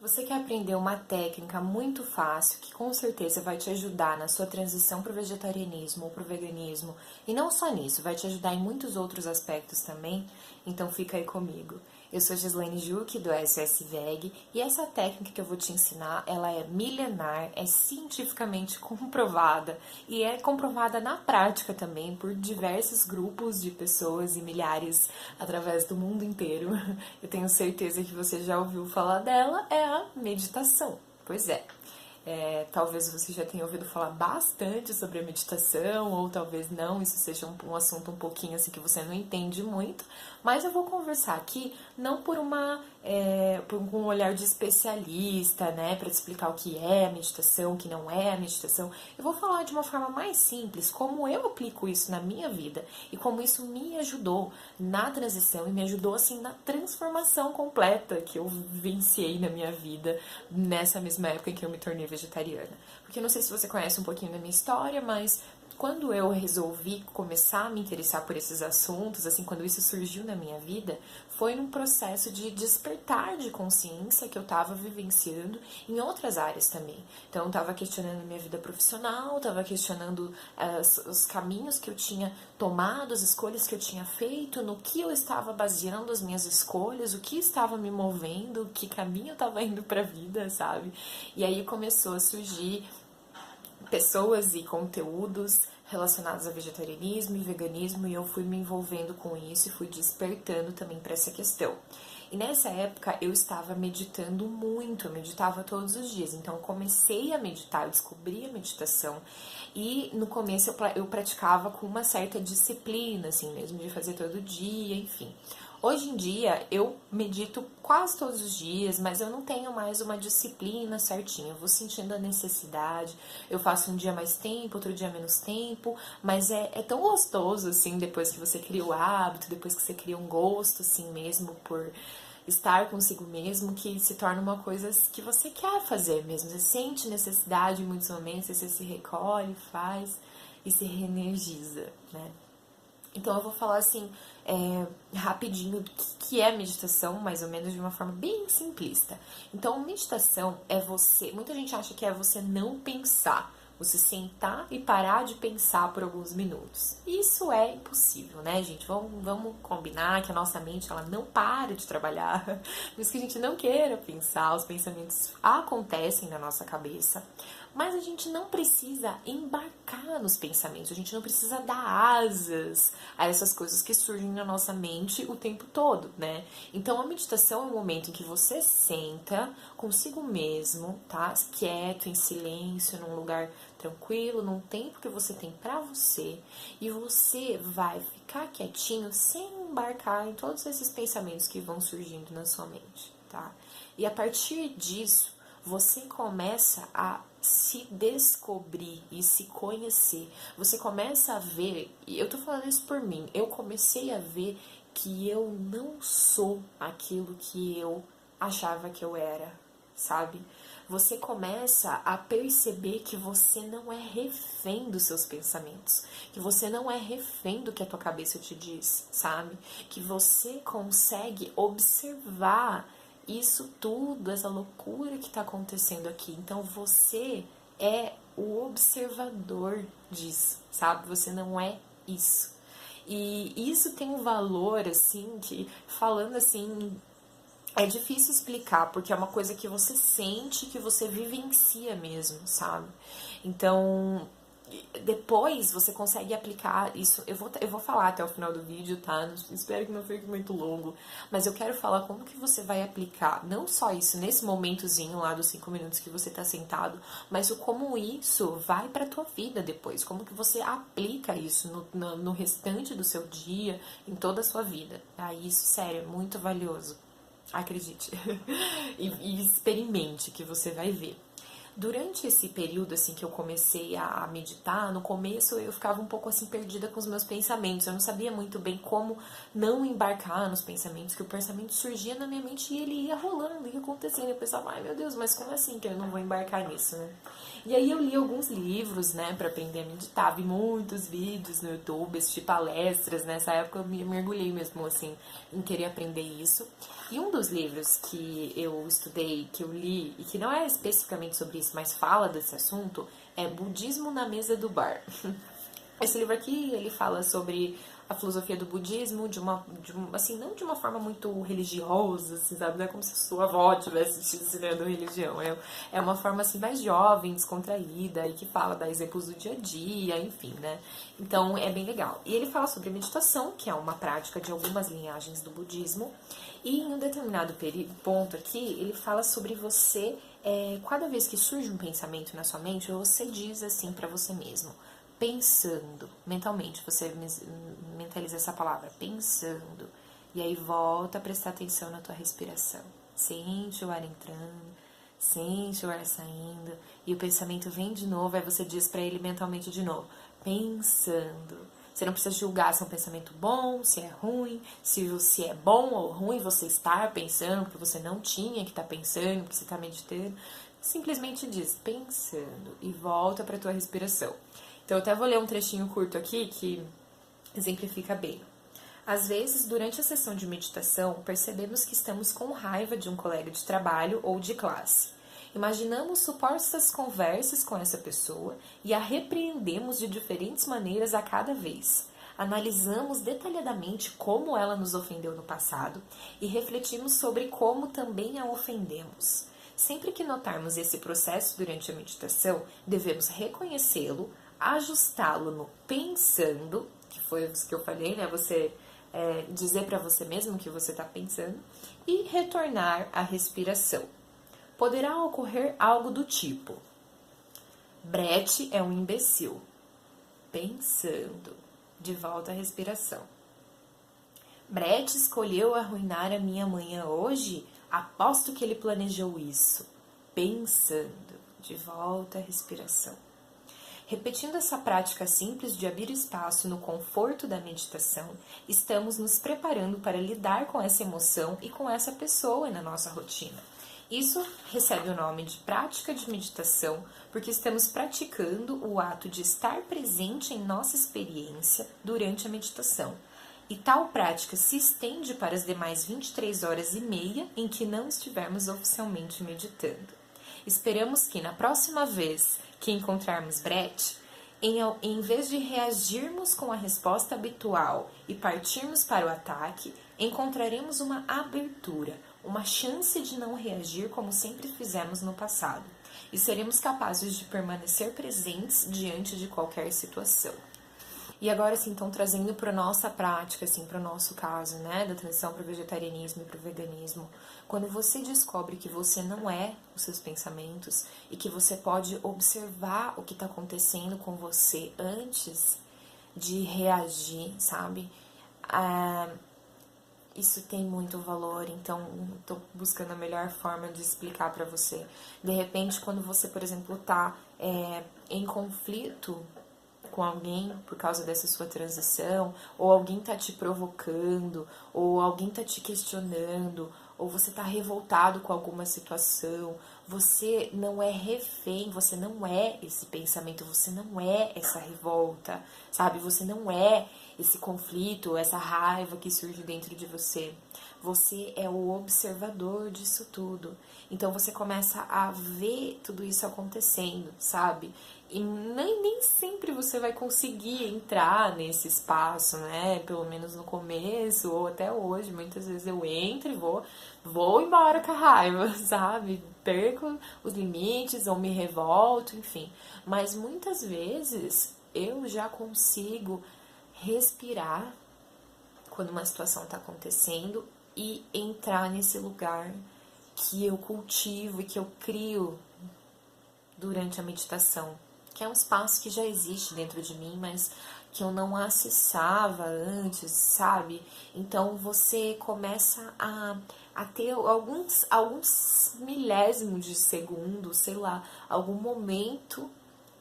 Você quer aprender uma técnica muito fácil que com certeza vai te ajudar na sua transição para o vegetarianismo ou para o veganismo, e não só nisso, vai te ajudar em muitos outros aspectos também? Então fica aí comigo. Eu sou Gislaine Juque, do SS Veg, e essa técnica que eu vou te ensinar, ela é milenar, é cientificamente comprovada e é comprovada na prática também por diversos grupos de pessoas e milhares através do mundo inteiro. Eu tenho certeza que você já ouviu falar dela, é a meditação. Pois é. Talvez você já tenha ouvido falar bastante sobre a meditação, ou talvez não, isso seja um assunto um pouquinho assim que você não entende muito, mas eu vou conversar aqui não por um olhar de especialista, né, para te explicar o que é a meditação, o que não é a meditação. Eu vou falar de uma forma mais simples, como eu aplico isso na minha vida e como isso me ajudou na transição e me ajudou assim na transformação completa que eu vivenciei na minha vida nessa mesma época em que eu me tornei vegetariana. Porque eu não sei se você conhece um pouquinho da minha história, mas quando eu resolvi começar a me interessar por esses assuntos, assim, quando isso surgiu na minha vida, foi num processo de despertar de consciência que eu estava vivenciando em outras áreas também. Então, eu estava questionando minha vida profissional, estava questionando os caminhos que eu tinha tomado, as escolhas que eu tinha feito, no que eu estava baseando as minhas escolhas, o que estava me movendo, que caminho eu estava indo para a vida, sabe? E aí começou a surgir pessoas e conteúdos relacionados a vegetarianismo e veganismo, e eu fui me envolvendo com isso e fui despertando também para essa questão. E nessa época eu estava meditando muito, eu meditava todos os dias, então eu comecei a meditar, eu descobri a meditação e no começo eu praticava com uma certa disciplina, assim mesmo, de fazer todo dia, enfim. Hoje em dia eu medito quase todos os dias, mas eu não tenho mais uma disciplina certinha. Eu vou sentindo a necessidade. Eu faço um dia mais tempo, outro dia menos tempo, mas é tão gostoso assim depois que você cria o hábito, depois que você cria um gosto assim mesmo por estar consigo mesmo, que se torna uma coisa que você quer fazer mesmo. Você sente necessidade em muitos momentos, você se recolhe, faz e se reenergiza, né? Então eu vou falar assim, rapidinho do que é meditação, mais ou menos de uma forma bem simplista. Então, meditação é você. Muita gente acha que é você não pensar, você sentar e parar de pensar por alguns minutos. Isso é impossível, né, gente? Vamos combinar que a nossa mente ela não para de trabalhar. Por isso que a gente não queira pensar, os pensamentos acontecem na nossa cabeça. Mas a gente não precisa embarcar nos pensamentos, a gente não precisa dar asas a essas coisas que surgem na nossa mente o tempo todo, né? Então a meditação é um momento em que você senta consigo mesmo, tá? Quieto, em silêncio, num lugar tranquilo, num tempo que você tem pra você, e você vai ficar quietinho sem embarcar em todos esses pensamentos que vão surgindo na sua mente, tá? E a partir disso, você começa a se descobrir e se conhecer. Você começa a ver, e eu tô falando isso por mim, eu comecei a ver que eu não sou aquilo que eu achava que eu era, sabe? Você começa a perceber que você não é refém dos seus pensamentos, que você não é refém do que a tua cabeça te diz, sabe? Que você consegue observar isso tudo, essa loucura que está acontecendo aqui. Então você é o observador disso, sabe? Você não é isso. E isso tem um valor, assim, que falando assim, é difícil explicar, porque é uma coisa que você sente, que você vivencia mesmo, sabe? Então, depois você consegue aplicar isso. Eu vou falar até o final do vídeo, tá? Espero que não fique muito longo. Mas eu quero falar como que você vai aplicar, não só isso nesse momentozinho lá dos 5 minutos que você tá sentado, mas o como isso vai pra tua vida depois. Como que você aplica isso no restante do seu dia, em toda a sua vida. Tá? Isso, sério, é muito valioso. Acredite. E experimente que você vai ver. Durante esse período, assim, que eu comecei a meditar, no começo eu ficava um pouco, assim, perdida com os meus pensamentos. Eu não sabia muito bem como não embarcar nos pensamentos, que o pensamento surgia na minha mente e ele ia rolando, ia acontecendo. Eu pensava, ai meu Deus, mas como assim que eu não vou embarcar nisso, né? E aí eu li alguns livros, né, pra aprender a meditar, vi muitos vídeos no YouTube, assisti palestras. Nessa época eu me mergulhei mesmo, assim, em querer aprender isso. E um dos livros que eu estudei, que eu li, e que não é especificamente sobre isso, mas fala desse assunto, é Budismo na Mesa do Bar. Esse livro aqui, ele fala sobre a filosofia do budismo assim, não de uma forma muito religiosa, assim, sabe? Não é como se sua avó estivesse te ensinando religião. É uma forma, assim, mais jovem, descontraída, e que fala, dá exemplos do dia a dia, enfim, né? Então, é bem legal. E ele fala sobre meditação, que é uma prática de algumas linhagens do budismo, e em um determinado ponto aqui, ele fala sobre você, cada vez que surge um pensamento na sua mente, você diz assim pra você mesmo, pensando, mentalmente, você mentaliza essa palavra, pensando, e aí volta a prestar atenção na tua respiração. Sente o ar entrando, sente o ar saindo, e o pensamento vem de novo, aí você diz pra ele mentalmente de novo, pensando. Você não precisa julgar se é um pensamento bom, se é ruim, se é bom ou ruim você estar pensando, porque você não tinha que estar pensando, porque você está meditando. Simplesmente diz, pensando, e volta para a tua respiração. Então, eu até vou ler um trechinho curto aqui que exemplifica bem. Às vezes, durante a sessão de meditação, percebemos que estamos com raiva de um colega de trabalho ou de classe. Imaginamos supostas conversas com essa pessoa e a repreendemos de diferentes maneiras a cada vez. Analisamos detalhadamente como ela nos ofendeu no passado e refletimos sobre como também a ofendemos. Sempre que notarmos esse processo durante a meditação, devemos reconhecê-lo, ajustá-lo no pensando, que foi o que eu falei, né? Você dizer para você mesmo o que você está pensando, e retornar à respiração. Poderá ocorrer algo do tipo: Brett é um imbecil. Pensando. De volta à respiração. Brett escolheu arruinar a minha manhã hoje? Aposto que ele planejou isso. Pensando. De volta à respiração. Repetindo essa prática simples de abrir espaço no conforto da meditação, estamos nos preparando para lidar com essa emoção e com essa pessoa na nossa rotina. Isso recebe o nome de prática de meditação, porque estamos praticando o ato de estar presente em nossa experiência durante a meditação. E tal prática se estende para as demais 23 horas e meia em que não estivermos oficialmente meditando. Esperamos que na próxima vez que encontrarmos Brett, em vez de reagirmos com a resposta habitual e partirmos para o ataque, encontraremos uma abertura, uma chance de não reagir como sempre fizemos no passado, e seremos capazes de permanecer presentes diante de qualquer situação. E agora, assim, então, trazendo para a nossa prática, assim, para o nosso caso, né, da transição para o vegetarianismo e para o veganismo, quando você descobre que você não é os seus pensamentos e que você pode observar o que está acontecendo com você antes de reagir, sabe? Isso tem muito valor, então estou buscando a melhor forma de explicar para você. De repente, quando você, por exemplo, está em conflito com alguém por causa dessa sua transição, ou alguém tá te provocando, ou alguém tá te questionando, ou você tá revoltado com alguma situação, você não é refém, você não é esse pensamento, você não é essa revolta, sabe? Você não é esse conflito, essa raiva que surge dentro de você. Você é o observador disso tudo. Então você começa a ver tudo isso acontecendo, sabe? E nem sempre você vai conseguir entrar nesse espaço, né? Pelo menos no começo ou até hoje. Muitas vezes eu entro e vou embora com a raiva, sabe? Perco os limites ou me revolto, enfim. Mas muitas vezes eu já consigo respirar quando uma situação está acontecendo e entrar nesse lugar que eu cultivo e que eu crio durante a meditação, que é um espaço que já existe dentro de mim, mas que eu não acessava antes, sabe? Então você começa a a ter alguns milésimos de segundo, sei lá, algum momento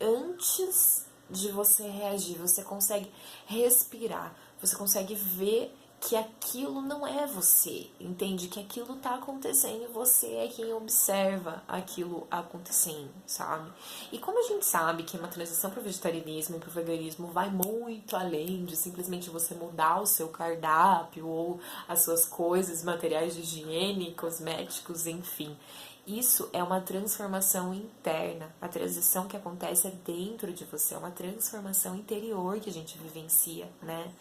antes de você reagir. Você consegue respirar, você consegue ver que aquilo não é você, entende? Que aquilo tá acontecendo e você é quem observa aquilo acontecendo, sabe? E como a gente sabe que uma transição para o vegetarianismo e para o veganismo vai muito além de simplesmente você mudar o seu cardápio ou as suas coisas, materiais de higiene, cosméticos, enfim. Isso é uma transformação interna. A transição que acontece é dentro de você, é uma transformação interior que a gente vivencia, né?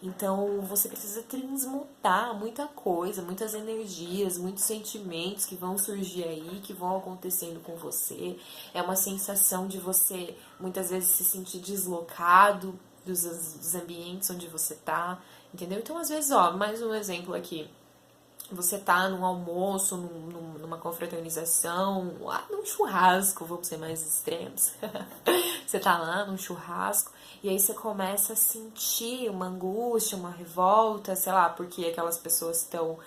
Então você precisa transmutar muita coisa, muitas energias, muitos sentimentos que vão surgir aí, que vão acontecendo com você. É uma sensação de você muitas vezes se sentir deslocado dos ambientes onde você tá, entendeu? Então às vezes, ó, mais um exemplo aqui. Você tá num almoço, numa confraternização, lá num churrasco, vamos ser mais extremos. Você tá lá num churrasco e aí você começa a sentir uma angústia, uma revolta, sei lá, porque aquelas pessoas estão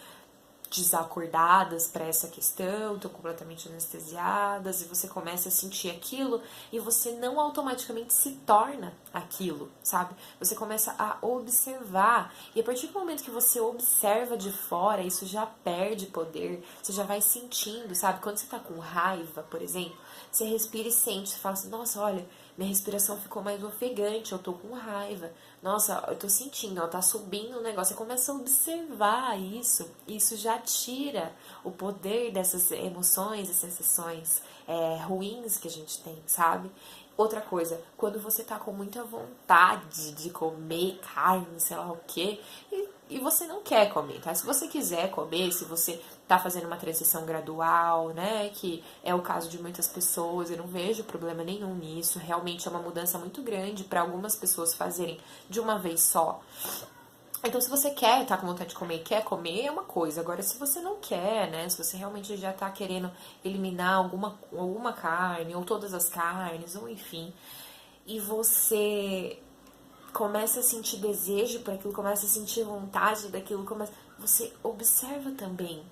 desacordadas para essa questão, estão completamente anestesiadas, e você começa a sentir aquilo e você não automaticamente se torna aquilo, sabe? Você começa a observar, e a partir do momento que você observa de fora, isso já perde poder, você já vai sentindo, sabe? Quando você tá com raiva, por exemplo, você respira e sente, você fala assim, nossa, olha, minha respiração ficou mais ofegante, eu tô com raiva. Nossa, eu tô sentindo, ó, tá subindo o negócio. Você começa a observar isso. Isso já tira o poder dessas emoções e sensações ruins que a gente tem, sabe? Outra coisa, quando você tá com muita vontade de comer carne, sei lá o quê, e você não quer comer, tá? Se você quiser comer, se você tá fazendo uma transição gradual, né, que é o caso de muitas pessoas, eu não vejo problema nenhum nisso, realmente é uma mudança muito grande para algumas pessoas fazerem de uma vez só. Então, se você quer, tá com vontade de comer e quer comer, é uma coisa. Agora, se você não quer, né, se você realmente já tá querendo eliminar alguma carne, ou todas as carnes, ou enfim, e você começa a sentir desejo por aquilo, começa a sentir vontade daquilo, você observa também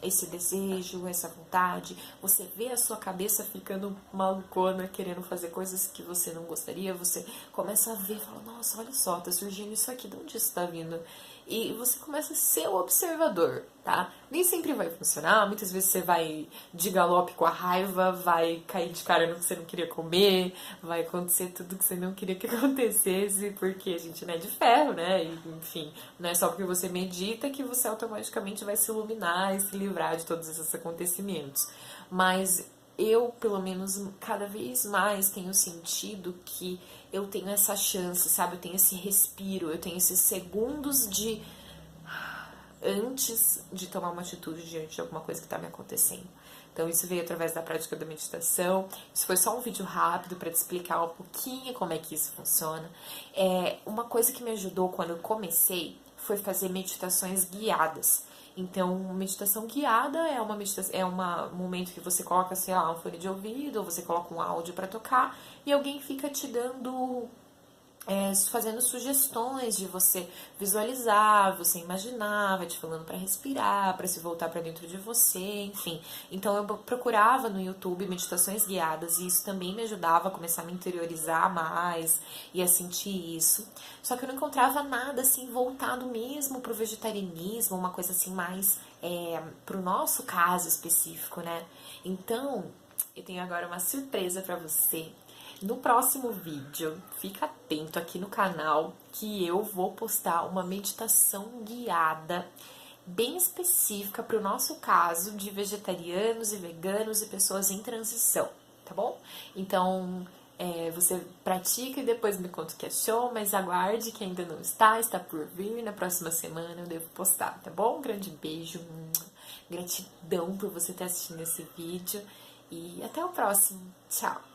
esse desejo, essa vontade, você vê a sua cabeça ficando malucona, querendo fazer coisas que você não gostaria, você começa a ver, fala, nossa, olha só, tá surgindo isso aqui, de onde isso tá vindo? E você começa a ser o observador, tá? Nem sempre vai funcionar, muitas vezes você vai de galope com a raiva, vai cair de cara no que você não queria comer, vai acontecer tudo que você não queria que acontecesse, porque a gente não é de ferro, né? E, enfim, não é só porque você medita que você automaticamente vai se iluminar e se livrar de todos esses acontecimentos. Mas eu, pelo menos, cada vez mais tenho sentido que eu tenho essa chance, sabe? Eu tenho esse respiro, eu tenho esses segundos de antes de tomar uma atitude diante de alguma coisa que está me acontecendo. Então isso veio através da prática da meditação. Isso foi só um vídeo rápido para te explicar um pouquinho como é que isso funciona. Uma coisa que me ajudou quando eu comecei foi fazer meditações guiadas. Então, meditação guiada é um momento que você coloca, sei lá, um fone de ouvido, ou você coloca um áudio para tocar e alguém fica te dando fazendo sugestões de você visualizar, você imaginar, vai te falando para respirar, para se voltar para dentro de você, enfim. Então eu procurava no YouTube meditações guiadas e isso também me ajudava a começar a me interiorizar mais e a sentir isso. Só que eu não encontrava nada assim voltado mesmo pro vegetarianismo, uma coisa assim mais pro nosso caso específico, né? Então eu tenho agora uma surpresa para você. No próximo vídeo, fica atento aqui no canal que eu vou postar uma meditação guiada bem específica para o nosso caso de vegetarianos e veganos e pessoas em transição, tá bom? Então, você pratica e depois me conta o que achou, mas aguarde que ainda não está por vir, na próxima semana eu devo postar, tá bom? Um grande beijo, gratidão por você estar assistindo esse vídeo e até o próximo, tchau!